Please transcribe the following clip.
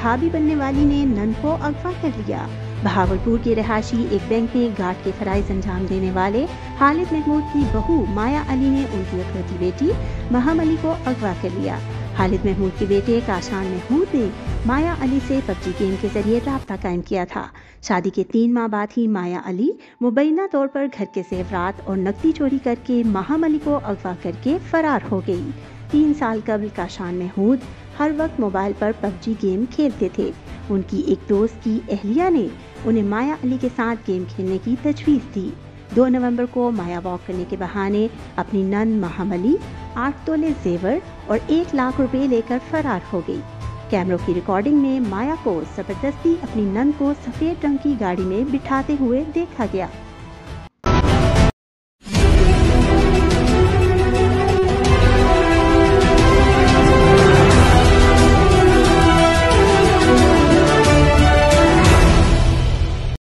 भाभी बनने वाली ने नन को अगवा कर लिया। बहावलपुर के रहायशी एक बैंक में गार्ड के फराइज अंजाम देने वाले खालिद महमूद की बहू माया अली ने उनकी इकलौती बेटी महम अली को अगवा कर लिया। खालिद महमूद के बेटे काशान महमूद ने माया अली से पबजी गेम के जरिए राब्ता कायम किया था। शादी के 3 माह बाद ही माया अली मुबैना तौर पर घर के जेवरात और नकदी चोरी करके महम अली को अगवा करके फरार हो गई। 3 साल कबल काशान महमूद हर वक्त मोबाइल पर पबजी गेम खेलते थे। उनकी एक दोस्त की अहलिया ने उन्हें माया अली के साथ गेम खेलने की तजवीज़ दी। 2 नवंबर को माया वॉक करने के बहाने अपनी नन महम अली 8 तोले जेवर और 1 लाख रुपए लेकर फरार हो गई। कैमरों की रिकॉर्डिंग में माया को जबरदस्ती अपनी नन को सफेद रंग की गाड़ी में बिठाते हुए देखा गया।